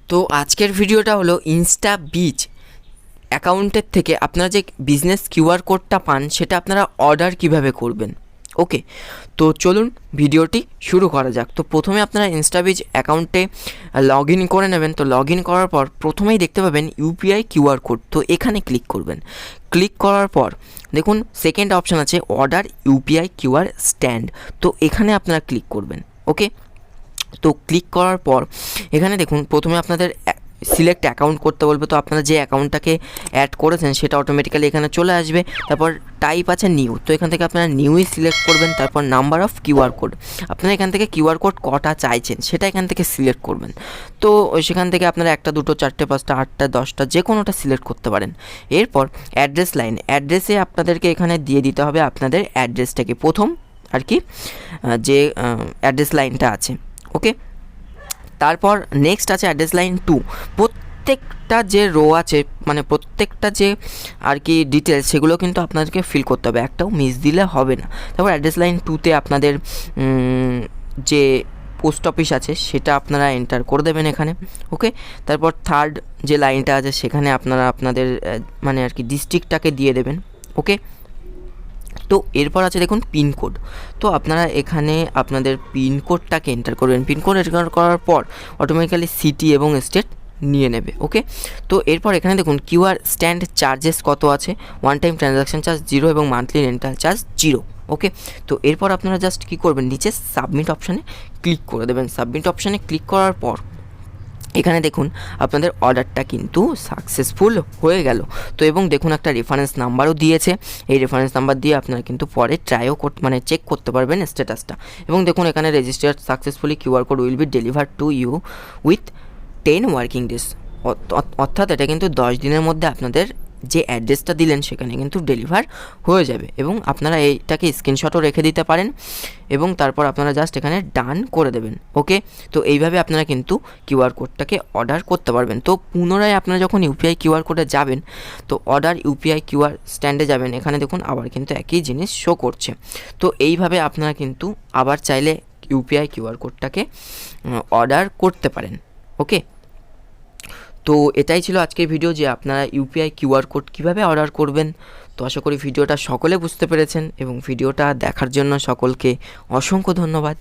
তো আজকের ভিডিওটা হলো ইনস্টাবিজ অ্যাকাউন্টের থেকে আপনারা যে বিজনেস কিউআর কোডটা পান সেটা আপনারা অর্ডার কিভাবে করবেন। ওকে, তো চলুন ভিডিওটি শুরু করা যাক। তো প্রথমে আপনারা ইনস্টাবিজ অ্যাকাউন্টে লগ ইন করে নেবেন। তো লগ ইন করার পর প্রথমেই দেখতে পাবেন ইউপিআই কিউআর কোড, তো এখানে ক্লিক করবেন। ক্লিক করার পর দেখুন সেকেন্ড অপশান আছে অর্ডার ইউপিআই কিউআর স্ট্যান্ড, তো এখানে আপনারা ক্লিক করবেন। ওকে, তো ক্লিক করার পর এখানে দেখুন প্রথমে আপনাদের সিলেক্ট অ্যাকাউন্ট করতে বলবে। তো আপনারা যে অ্যাকাউন্টটাকে অ্যাড করেছেন সেটা অটোমেটিক্যালি এখানে চলে আসবে। তারপর টাইপ আছে নিউ, তো এখান থেকে আপনারা নিউই সিলেক্ট করবেন। তারপর নাম্বার অফ কিউআর কোড, আপনারা এখান থেকে কিউআর কোড কটা চাইছেন সেটা এখান থেকে সিলেক্ট করবেন। তো সেখান থেকে আপনারা 1টা 2টো 4টে 5টা 8টা 10টা যে কোনোটা সিলেক্ট করতে পারেন। এরপর অ্যাড্রেস লাইন, অ্যাড্রেসে আপনাদেরকে এখানে দিয়ে দিতে হবে আপনাদের অ্যাড্রেসটাকে, প্রথম আর কি যে অ্যাড্রেস লাইনটা আছে। ওকে, তারপর নেক্সট আছে অ্যাড্রেস লাইন 2। প্রত্যেকটা যে রো আছে মানে প্রত্যেকটা যে আর কি ডিটেলস সেগুলো কিন্তু আপনাদেরকে ফিল করতে হবে, একটাও মিস দিলে হবে না। তারপর অ্যাড্রেস লাইন 2তে আপনাদের যে পোস্ট অফিস আছে সেটা আপনারা এন্টার করে দেবেন এখানে। ওকে, তারপর থার্ড যে লাইনটা আছে সেখানে আপনারা আপনাদের মানে আর কি ডিস্ট্রিক্টটাকে দিয়ে দেবেন। ওকে, তো এরপর আছে দেখুন পিনকোড, তো আপনারা এখানে আপনাদের পিনকোডটাকে এন্টার করবেন। পিনকোড এন্টার করার পর অটোমেটিক্যালি সিটি এবং স্টেট নিয়ে নেবে। ওকে, তো এরপর এখানে দেখুন কিউআর স্ট্যান্ড চার্জেস কত আছে, ওয়ান টাইম ট্রানজ্যাকশান চার্জ 0 এবং মান্থলি রেন্টাল চার্জ 0। ওকে, তো এরপর আপনারা জাস্ট কী করবেন, নিচে সাবমিট অপশানে ক্লিক করে দেবেন। সাবমিট অপশানে ক্লিক করার পর এখানে দেখুন আপনাদের অর্ডারটা কিন্তু সাকসেসফুল হয়ে গেল। তো এবং দেখুন একটা রেফারেন্স নাম্বারও দিয়েছে, এই রেফারেন্স নাম্বার দিয়ে আপনারা কিন্তু পরে ট্রাইও মানে চেক করতে পারবেন স্ট্যাটাসটা। এবং দেখুন এখানে registered successfully QR code will be deliver to you with 10 working days, অর্থাৎ এটা কিন্তু 10 দিনের মধ্যে আপনাদের যে অ্যাড্রেসটা দিলেন সেখানে কিন্তু ডেলিভার হয়ে যাবে। এবং আপনারা এইটাকে স্ক্রিনশটও রেখে দিতে পারেন এবং তারপর আপনারা জাস্ট এখানে ডান করে দেবেন। ওকে, তো এইভাবে আপনারা কিন্তু কিউআর কোডটাকে অর্ডার করতে পারবেন। তো পুনরায় আপনারা যখন ইউপিআই কিউআর কোডে যাবেন, তো অর্ডার ইউপিআই কিউআর স্ট্যান্ডে যাবেন, এখানে দেখুন আবার কিন্তু একই জিনিস শো করছে। তো এইভাবে আপনারা কিন্তু আবার চাইলে ইউপিআই কিউআর কোডটাকে অর্ডার করতে পারেন। ওকে, তো এটাই ছিল আজকের ভিডিও যে আপনারা ইউপিআই কিউআর কোড কীভাবে অর্ডার করবেন। তো আশা করি ভিডিওটা সকলে বুঝতে পেরেছেন এবং ভিডিওটা দেখার জন্য সকলকে অসংখ্য ধন্যবাদ।